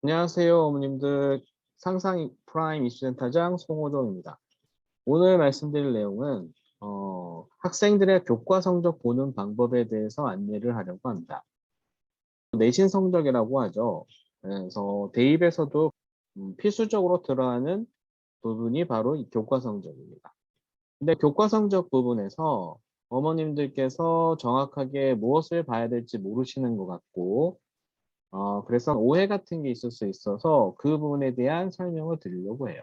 안녕하세요, 어머님들. 상상 프라임 이슈센터장 송호정입니다. 오늘 말씀드릴 내용은 학생들의 교과 성적 보는 방법에 대해서 안내를 하려고 합니다. 내신 성적이라고 하죠. 그래서 대입에서도 필수적으로 들어가는 부분이 바로 이 교과 성적입니다. 근데 교과 성적 부분에서 어머님들께서 정확하게 무엇을 봐야 될지 모르시는 것 같고, 그래서 오해 같은 게 있을 수 있어서 그 부분에 대한 설명을 드리려고 해요.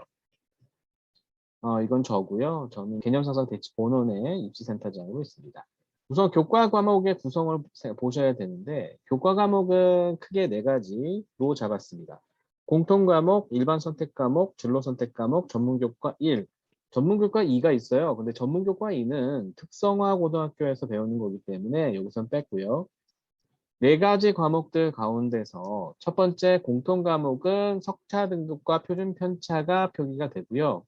이건 저고요. 저는 개념상상 대치 본원의 입시센터장으로 있습니다. 우선 교과 과목의 구성을 보셔야 되는데, 교과 과목은 크게 네 가지로 잡았습니다. 공통 과목, 일반 선택 과목, 진로 선택 과목, 전문교과 1, 전문교과 2가 있어요. 근데 전문교과 2는 특성화 고등학교에서 배우는 거기 때문에 여기선 뺐고요. 네 가지 과목들 가운데서 첫 번째 공통 과목은 석차 등급과 표준 편차가 표기가 되고요.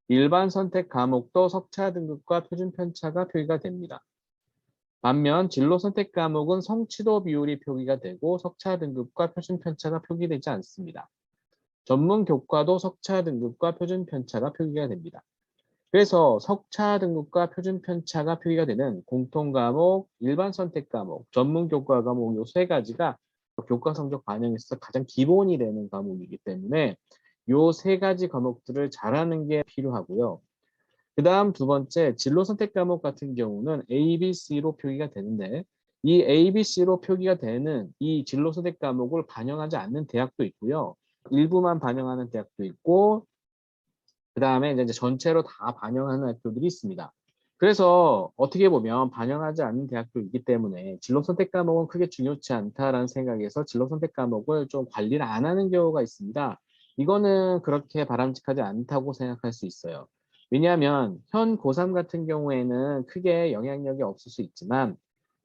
일반 선택 과목도 석차 등급과 표준 편차가 표기가 됩니다. 반면 진로 선택 과목은 성취도 비율이 표기가 되고 석차 등급과 표준 편차가 표기되지 않습니다. 전문 교과도 석차 등급과 표준 편차가 표기가 됩니다. 그래서 석차 등급과 표준 편차가 표기가 되는 공통 과목, 일반 선택 과목, 전문 교과 과목 요 세 가지가 교과 성적 반영에 있어서 가장 기본이 되는 과목이기 때문에 요 세 가지 과목들을 잘하는 게 필요하고요. 그 다음 두 번째, 진로 선택 과목 같은 경우는 A, B, C로 표기가 되는데 이 A, B, C로 표기가 되는 이 진로 선택 과목을 반영하지 않는 대학도 있고요. 일부만 반영하는 대학도 있고 그 다음에 이제 전체로 다 반영하는 학교들이 있습니다. 그래서 어떻게 보면 반영하지 않는 대학도 있기 때문에 진로 선택 과목은 크게 중요치 않다라는 생각에서 진로 선택 과목을 좀 관리를 안 하는 경우가 있습니다. 이거는 그렇게 바람직하지 않다고 생각할 수 있어요. 왜냐하면 현 고3 같은 경우에는 크게 영향력이 없을 수 있지만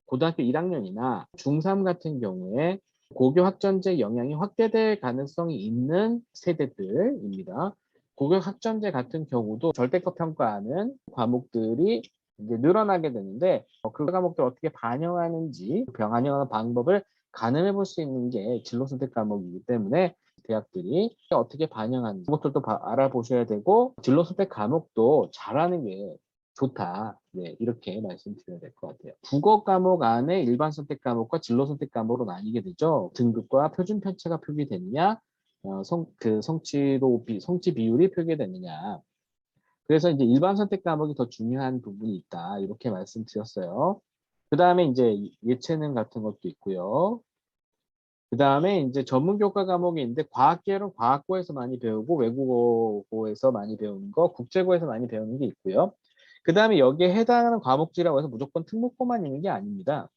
고등학교 1학년이나 중3 같은 경우에 고교 학점제 영향이 확대될 가능성이 있는 세대들입니다. 고교 학점제 같은 경우도 절대적 평가하는 과목들이 이제 늘어나게 되는데 그 과목들 어떻게 반영하는지 반영하는 방법을 가늠해 볼 수 있는 게 진로 선택 과목이기 때문에 대학들이 어떻게 반영하는지 그것들도 알아보셔야 되고 진로 선택 과목도 잘하는 게 좋다. 네, 이렇게 말씀드려야 될 것 같아요. 국어 과목 안에 일반 선택 과목과 진로 선택 과목으로 나뉘게 되죠. 등급과 표준 편차가 표기되느냐, 성취 비율이 표기되느냐. 그래서 이제 일반 선택 과목이 더 중요한 부분이 있다. 이렇게 말씀드렸어요. 그 다음에 이제 예체능 같은 것도 있고요. 그 다음에 이제 전문 교과 과목이 있는데 과학계열은 과학고에서 많이 배우고 외국어고에서 많이 배우는 거, 국제고에서 많이 배우는 게 있고요. 그 다음에 여기에 해당하는 과목지라고 해서 무조건 특목고만 있는 게 아닙니다.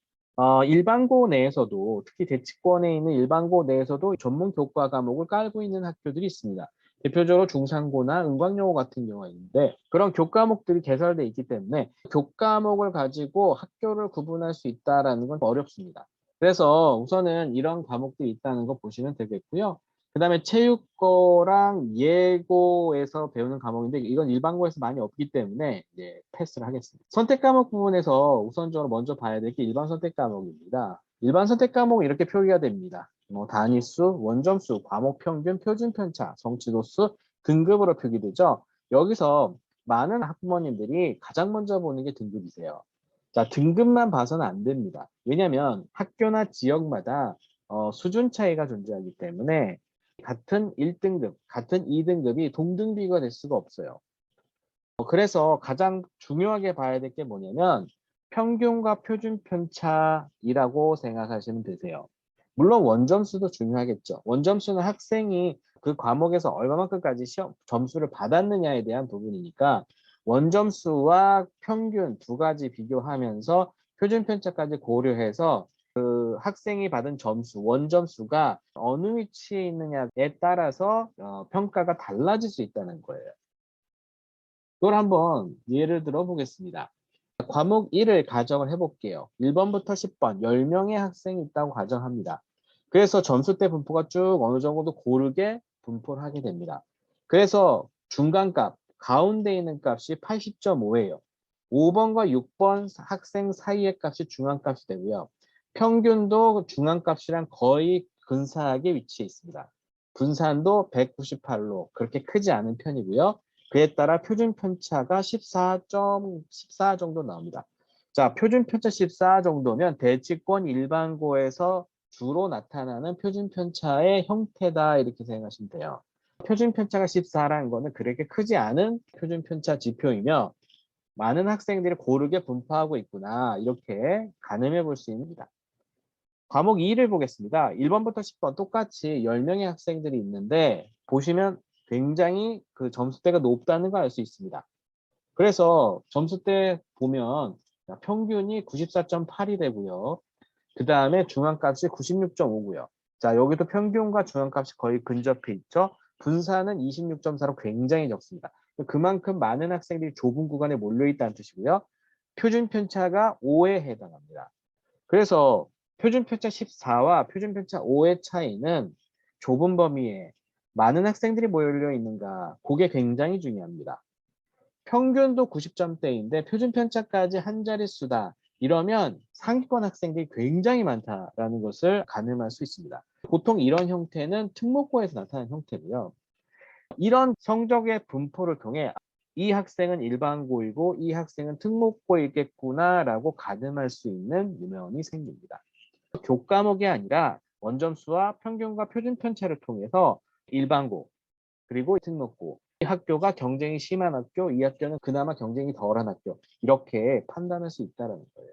일반고 내에서도 특히 대치권에 있는 일반고 내에서도 전문 교과 과목을 깔고 있는 학교들이 있습니다. 대표적으로 중상고나 은광여고 같은 경우가 있는데 그런 교과목들이 개설되어 있기 때문에 교과목을 가지고 학교를 구분할 수 있다는 건 어렵습니다. 그래서 우선은 이런 과목들이 있다는 거 보시면 되겠고요. 그 다음에 체육고랑 예고에서 배우는 과목인데 이건 일반고에서 많이 없기 때문에 이제 패스를 하겠습니다. 선택 과목 부분에서 우선적으로 먼저 봐야 될 게 일반 선택 과목입니다. 일반 선택 과목은 이렇게 표기가 됩니다. 단위수, 원점수, 과목 평균, 표준 편차, 성취도수, 등급으로 표기되죠. 여기서 많은 학부모님들이 가장 먼저 보는 게 등급이세요. 자, 등급만 봐서는 안 됩니다. 왜냐하면 학교나 지역마다 수준 차이가 존재하기 때문에 같은 1등급, 같은 2등급이 동등비가 될 수가 없어요. 그래서 가장 중요하게 봐야 될 게 뭐냐면 평균과 표준 편차이라고 생각하시면 되세요. 물론 원점수도 중요하겠죠. 원점수는 학생이 그 과목에서 얼마만큼까지 점수를 받았느냐에 대한 부분이니까 원점수와 평균 두 가지 비교하면서 표준 편차까지 고려해서 그 학생이 받은 점수, 원점수가 어느 위치에 있느냐에 따라서 평가가 달라질 수 있다는 거예요. 그걸 한번 예를 들어 보겠습니다. 과목 1을 가정을 해볼게요. 1번부터 10번, 10명의 학생이 있다고 가정합니다. 그래서 점수대 분포가 쭉 어느 정도 고르게 분포를 하게 됩니다. 그래서 중간값, 가운데 있는 값이 80.5예요. 5번과 6번 학생 사이의 값이 중간값이 되고요. 평균도 중간값이랑 거의 근사하게 위치해 있습니다. 분산도 198로 그렇게 크지 않은 편이고요. 그에 따라 표준 편차가 14 정도 나옵니다. 자, 표준 편차 14 정도면 대치권 일반고에서 주로 나타나는 표준 편차의 형태다 이렇게 생각하시면 돼요. 표준 편차가 14라는 거는 그렇게 크지 않은 표준 편차 지표이며 많은 학생들이 고르게 분포하고 있구나 이렇게 가늠해 볼 수 있습니다. 과목 2를 보겠습니다. 1번부터 10번 똑같이 10명의 학생들이 있는데 보시면 굉장히 그 점수대가 높다는 걸 알 수 있습니다. 그래서 점수대 보면 평균이 94.8이 되고요. 그 다음에 중앙값이 96.5고요. 자, 여기도 평균과 중앙값이 거의 근접해 있죠. 분산은 26.4로 굉장히 적습니다. 그만큼 많은 학생들이 좁은 구간에 몰려 있다는 뜻이고요. 표준 편차가 5에 해당합니다. 그래서 표준 편차 14와 표준 편차 5의 차이는 좁은 범위에 많은 학생들이 몰려 있는가, 그게 굉장히 중요합니다. 평균도 90점대인데 표준 편차까지 한 자릿수다. 이러면 상위권 학생들이 굉장히 많다라는 것을 가늠할 수 있습니다. 보통 이런 형태는 특목고에서 나타나는 형태고요. 이런 성적의 분포를 통해 이 학생은 일반고이고 이 학생은 특목고이겠구나라고 가늠할 수 있는 면이 생깁니다. 교과목이 아니라 원점수와 평균과 표준 편차를 통해서 일반고 그리고 특목고 이 학교가 경쟁이 심한 학교, 이 학교는 그나마 경쟁이 덜한 학교 이렇게 판단할 수 있다는 거예요.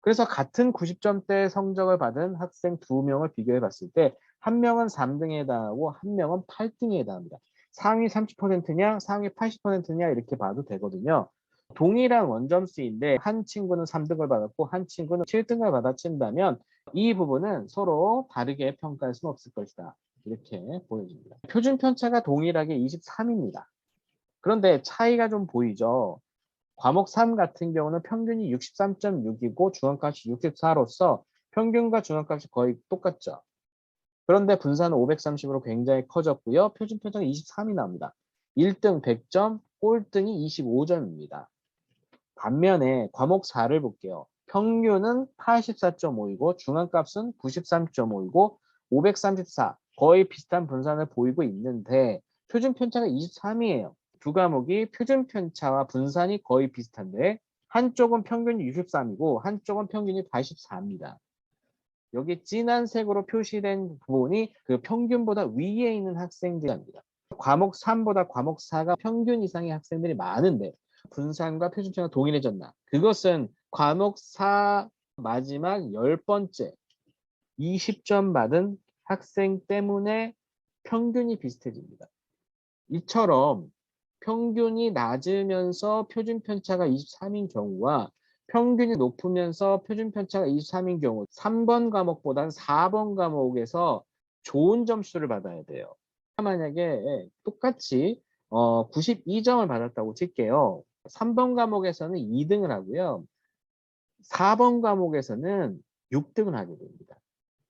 그래서 같은 90점대 성적을 받은 학생 2명을 비교해 봤을 때 한 명은 3등에 해당하고 한 명은 8등에 해당합니다. 상위 30%냐 상위 80%냐 이렇게 봐도 되거든요. 동일한 원점수인데 한 친구는 3등을 받았고 한 친구는 7등을 받아친다면 이 부분은 서로 다르게 평가할 수는 없을 것이다. 이렇게 보여집니다. 표준 편차가 동일하게 23입니다. 그런데 차이가 좀 보이죠. 과목 3 같은 경우는 평균이 63.6이고 중앙값이 64로서 평균과 중앙값이 거의 똑같죠. 그런데 분산은 530으로 굉장히 커졌고요. 표준 편차가 23이 나옵니다. 1등 100점, 꼴등이 25점입니다. 반면에 과목 4를 볼게요. 평균은 84.5이고 중앙값은 93.5이고 534 거의 비슷한 분산을 보이고 있는데 표준 편차가 23이에요. 두 과목이 표준 편차와 분산이 거의 비슷한데 한쪽은 평균이 63이고 한쪽은 평균이 84입니다. 여기 진한 색으로 표시된 부분이 그 평균보다 위에 있는 학생들입니다. 과목 3보다 과목 4가 평균 이상의 학생들이 많은데 분산과 표준편차가 동일해졌나? 그것은 과목 4 마지막 10번째 20점 받은 학생 때문에 평균이 비슷해집니다. 이처럼 평균이 낮으면서 표준 편차가 23인 경우와 평균이 높으면서 표준 편차가 23인 경우 3번 과목보다는 4번 과목에서 좋은 점수를 받아야 돼요. 만약에 똑같이 92점을 받았다고 칠게요. 3번 과목에서는 2등을 하고요. 4번 과목에서는 6등을 하게 됩니다.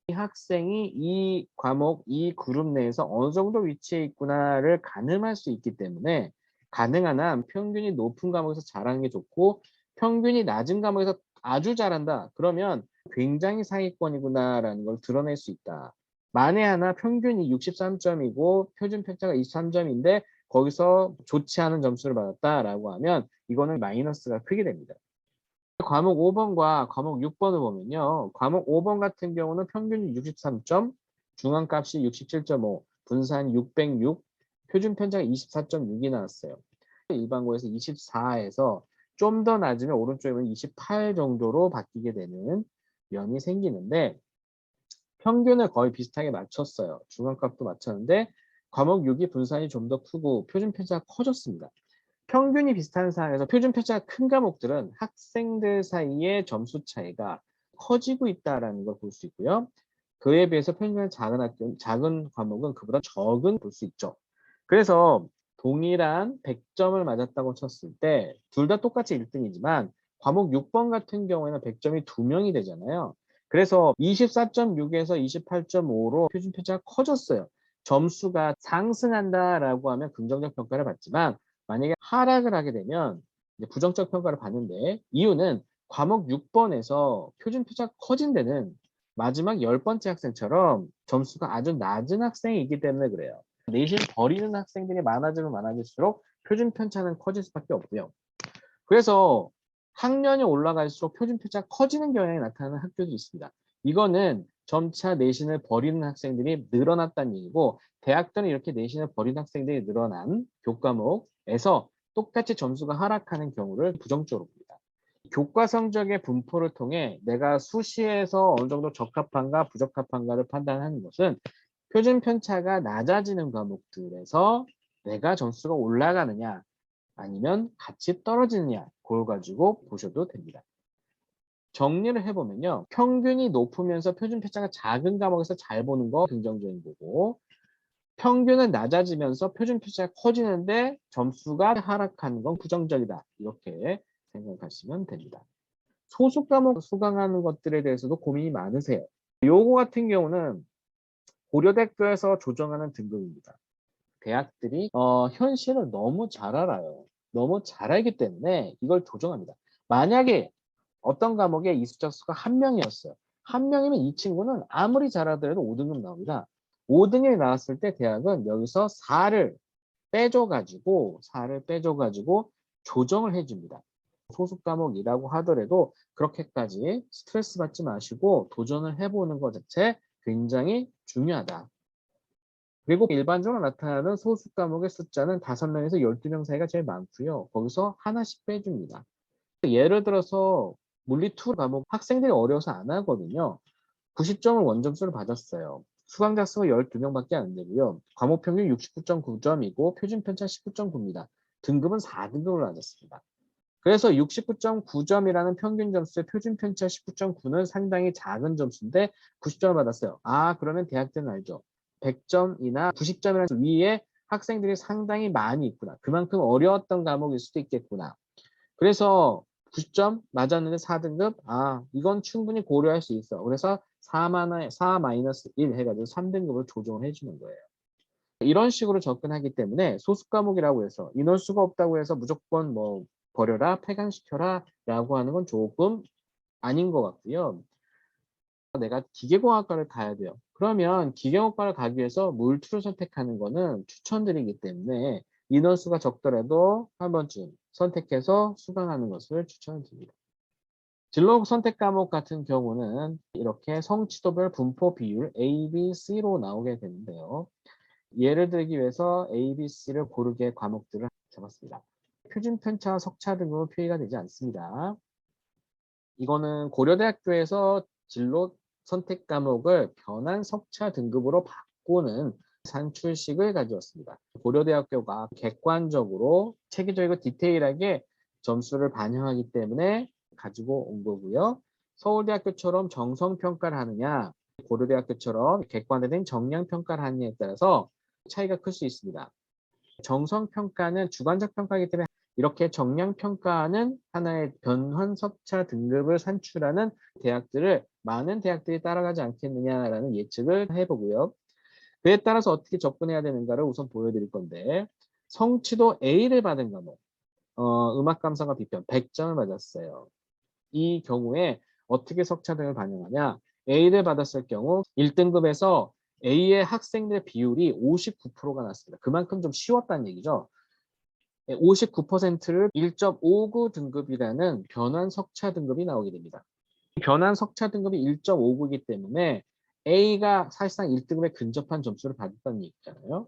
이 학생이 이 과목, 이 그룹 내에서 어느 정도 위치에 있구나를 가늠할 수 있기 때문에 가능한 한 평균이 높은 과목에서 잘하는 게 좋고 평균이 낮은 과목에서 아주 잘한다. 그러면 굉장히 상위권이구나라는 걸 드러낼 수 있다. 만에 하나 평균이 63점이고 표준 편차가 23점인데 거기서 좋지 않은 점수를 받았다라고 하면 이거는 마이너스가 크게 됩니다. 과목 5번과 과목 6번을 보면요. 과목 5번 같은 경우는 평균이 63점, 중앙값이 67.5, 분산 606, 표준 편차가 24.6이 나왔어요. 일반고에서 24에서 좀 더 낮으면 오른쪽이면 28 정도로 바뀌게 되는 면이 생기는데 평균을 거의 비슷하게 맞췄어요. 중앙값도 맞췄는데 과목 6이 분산이 좀 더 크고 표준 편차가 커졌습니다. 평균이 비슷한 상황에서 표준 편차가 큰 과목들은 학생들 사이의 점수 차이가 커지고 있다는 걸 볼 수 있고요. 그에 비해서 평균이 작은 과목은 그보다 적은 볼 수 있죠. 그래서 동일한 100점을 맞았다고 쳤을 때 둘 다 똑같이 1등이지만 과목 6번 같은 경우에는 100점이 2명이 되잖아요. 그래서 24.6에서 28.5로 표준 편차가 커졌어요. 점수가 상승한다라고 하면 긍정적 평가를 받지만 만약에 하락을 하게 되면 이제 부정적 평가를 받는데 이유는 과목 6번에서 표준 편차가 커진 데는 마지막 10번째 학생처럼 점수가 아주 낮은 학생이 있기 때문에 그래요. 내신 버리는 학생들이 많아지면 많아질수록 표준 편차는 커질 수밖에 없고요. 그래서 학년이 올라갈수록 표준 편차가 커지는 경향이 나타나는 학교도 있습니다. 이거는 점차 내신을 버리는 학생들이 늘어났다는 얘기고, 대학들은 이렇게 내신을 버리는 학생들이 늘어난 교과목에서 똑같이 점수가 하락하는 경우를 부정적으로 봅니다. 교과 성적의 분포를 통해 내가 수시에서 어느 정도 적합한가 부적합한가를 판단하는 것은 표준 편차가 낮아지는 과목들에서 내가 점수가 올라가느냐 아니면 같이 떨어지느냐 그걸 가지고 보셔도 됩니다. 정리를 해보면요. 평균이 높으면서 표준 편차가 작은 과목에서 잘 보는 거 긍정적인 거고, 평균은 낮아지면서 표준 편차가 커지는데 점수가 하락하는 건 부정적이다. 이렇게 생각하시면 됩니다. 소수 과목 수강하는 것들에 대해서도 고민이 많으세요. 요거 같은 경우는 고려대학교에서 조정하는 등급입니다. 대학들이 현실을 너무 잘 알아요. 너무 잘 알기 때문에 이걸 조정합니다. 만약에 어떤 과목에 이수자 수가 한 명이었어요. 한 명이면 이 친구는 아무리 잘하더라도 5등급 나옵니다. 5등급이 나왔을 때 대학은 여기서 4를 빼줘가지고 조정을 해줍니다. 소수 과목이라고 하더라도 그렇게까지 스트레스 받지 마시고 도전을 해보는 것 자체 굉장히 중요하다. 그리고 일반적으로 나타나는 소수 과목의 숫자는 5명에서 12명 사이가 제일 많고요. 거기서 하나씩 빼줍니다. 예를 들어서 물리 2 과목 학생들이 어려워서 안 하거든요. 90점을 원점수를 받았어요. 수강자 수가 12명밖에 안 되고요. 과목 평균 69.9점이고 표준 편차 19.9입니다. 등급은 4등급으로 낮았습니다. 그래서 69.9점이라는 평균 점수의 표준 편차 19.9는 상당히 작은 점수인데 90점을 받았어요. 그러면 대학들은 알죠. 100점이나 90점이라는 위에 학생들이 상당히 많이 있구나. 그만큼 어려웠던 과목일 수도 있겠구나. 그래서 90점 맞았는데 4등급? 이건 충분히 고려할 수 있어. 그래서 4-1 해가지고 3등급을 조정을 해주는 거예요. 이런 식으로 접근하기 때문에 소수 과목이라고 해서 인원수가 없다고 해서 무조건 뭐 버려라, 폐강시켜라 라고 하는 건 조금 아닌 것 같고요. 내가 기계공학과를 가야 돼요. 그러면 기계공학과를 가기 위해서 물투를 선택하는 거는 추천드리기 때문에 인원수가 적더라도 한 번쯤 선택해서 수강하는 것을 추천드립니다. 진로 선택 과목 같은 경우는 이렇게 성취도별 분포 비율 A, B, C로 나오게 되는데요. 예를 들기 위해서 A, B, C를 고르게 과목들을 잡았습니다. 표준 편차 석차 등급은 표기가 되지 않습니다. 이거는 고려대학교에서 진로 선택 과목을 변환 석차 등급으로 바꾸는 산출식을 가져왔습니다. 고려대학교가 객관적으로 체계적이고 디테일하게 점수를 반영하기 때문에 가지고 온 거고요. 서울대학교처럼 정성평가를 하느냐, 고려대학교처럼 객관화된 정량평가를 하느냐에 따라서 차이가 클 수 있습니다. 정성평가는 주관적 평가이기 때문에 이렇게 정량평가는 하나의 변환석차 등급을 산출하는 대학들을 많은 대학들이 따라가지 않겠느냐라는 예측을 해보고요. 그에 따라서 어떻게 접근해야 되는가를 우선 보여드릴 건데, 성취도 A를 받은 과목, 음악감상과 비편 100점을 받았어요. 이 경우에 어떻게 석차 등을 반영하냐? A를 받았을 경우 1등급에서 A의 학생들 비율이 59%가 났습니다. 그만큼 좀 쉬웠다는 얘기죠. 59%를 1.59 등급이라는 변환 석차 등급이 나오게 됩니다. 변환 석차 등급이 1.59이기 때문에 A가 사실상 1등급에 근접한 점수를 받았다는 얘기잖아요.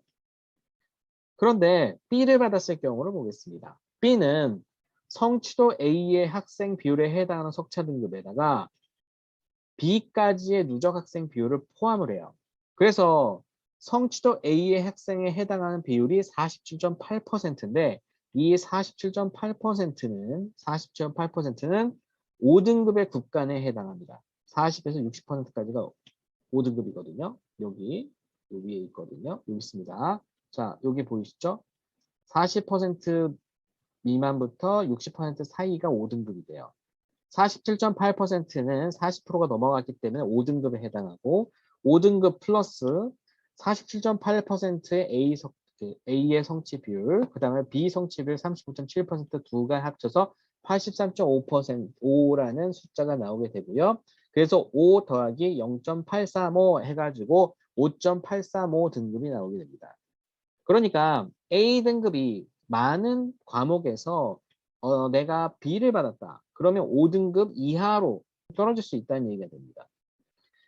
그런데 B를 받았을 경우를 보겠습니다. B는 성취도 A의 학생 비율에 해당하는 석차 등급에다가 B까지의 누적 학생 비율을 포함을 해요. 그래서 성취도 A의 학생에 해당하는 비율이 47.8%인데 이 47.8%는 5등급의 국간에 해당합니다. 40에서 60%까지가 5등급이거든요. 여기 위에 있거든요. 여기 있습니다. 자, 여기 보이시죠? 40% 미만부터 60% 사이가 5등급이 돼요. 47.8%는 40%가 넘어갔기 때문에 5등급에 해당하고 5등급 플러스 47.8%의 A의 성취 비율, 그 다음에 B 성취 비율 39.7% 두가 합쳐서 83.5%, 5라는 숫자가 나오게 되고요. 그래서 5 더하기 0.835 해가지고 5.835 등급이 나오게 됩니다. 그러니까 A 등급이 많은 과목에서 내가 B를 받았다. 그러면 5등급 이하로 떨어질 수 있다는 얘기가 됩니다.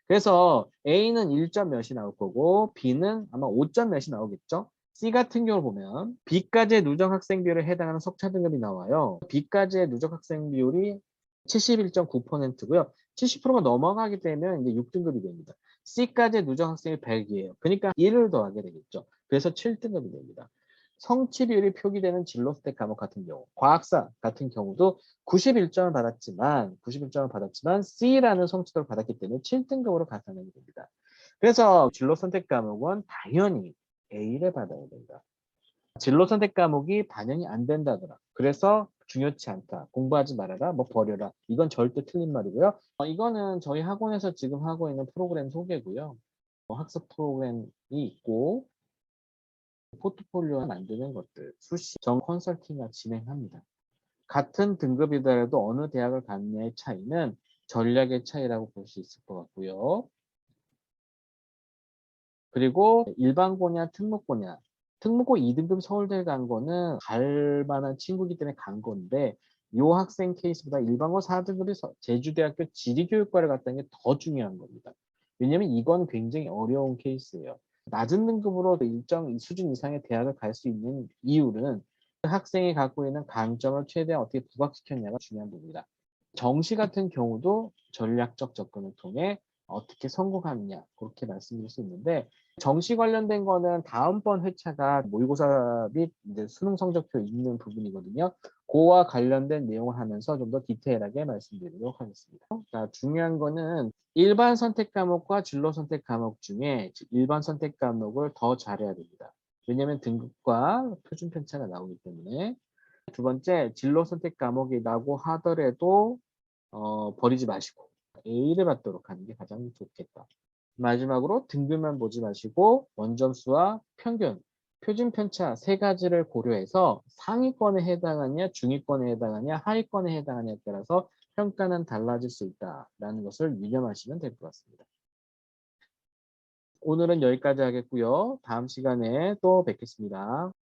그래서 A는 1점 몇이 나올 거고 B는 아마 5점 몇이 나오겠죠. C 같은 경우를 보면 B까지의 누적 학생 비율에 해당하는 석차 등급이 나와요. B까지의 누적 학생 비율이 71.9%고요. 70%가 넘어가게 되면 이제 6등급이 됩니다. C까지의 누적 학생이 100이에요. 그러니까 1을 더하게 되겠죠. 그래서 7등급이 됩니다. 성취 비율이 표기되는 진로 스택 과목 같은 경우, 과학사 같은 경우도 91점을 받았지만 C라는 성취도를 받았기 때문에 7등급으로 가산하게 됩니다. 그래서 진로 선택 과목은 당연히 A를 받아야 된다. 진로 선택 과목이 반영이 안 된다더라. 그래서 중요치 않다. 공부하지 말아라. 뭐 버려라. 이건 절대 틀린 말이고요. 이거는 저희 학원에서 지금 하고 있는 프로그램 소개고요. 학습 프로그램이 있고 포트폴리오 만드는 것들 수시 정 컨설팅을 진행합니다. 같은 등급이더라도 어느 대학을 갔느냐의 차이는 전략의 차이라고 볼 수 있을 것 같고요. 그리고 일반고냐 특목고냐. 특목고 2등급 서울대 간 거는 갈 만한 친구이기 때문에 간 건데 이 학생 케이스보다 일반고 4등급이 제주대학교 지리교육과를 갔다는 게 더 중요한 겁니다. 왜냐하면 이건 굉장히 어려운 케이스예요. 낮은 등급으로 일정 수준 이상의 대학을 갈 수 있는 이유는 그 학생이 갖고 있는 강점을 최대한 어떻게 부각시켰냐가 중요한 부분이다. 정시 같은 경우도 전략적 접근을 통해 어떻게 성공하느냐 그렇게 말씀드릴 수 있는데 정시 관련된 거는 다음번 회차가 모의고사 및 이제 수능 성적표 있는 부분이거든요. 그와 관련된 내용을 하면서 좀 더 디테일하게 말씀드리도록 하겠습니다. 자, 중요한 거는 일반 선택 과목과 진로 선택 과목 중에 일반 선택 과목을 더 잘해야 됩니다. 왜냐하면 등급과 표준 편차가 나오기 때문에. 두 번째, 진로 선택 과목이라고 하더라도 버리지 마시고 A를 받도록 하는 게 가장 좋겠다. 마지막으로 등급만 보지 마시고 원점수와 평균, 표준 편차 세 가지를 고려해서 상위권에 해당하냐, 중위권에 해당하냐, 하위권에 해당하냐에 따라서 평가는 달라질 수 있다라는 것을 유념하시면 될 것 같습니다. 오늘은 여기까지 하겠고요. 다음 시간에 또 뵙겠습니다.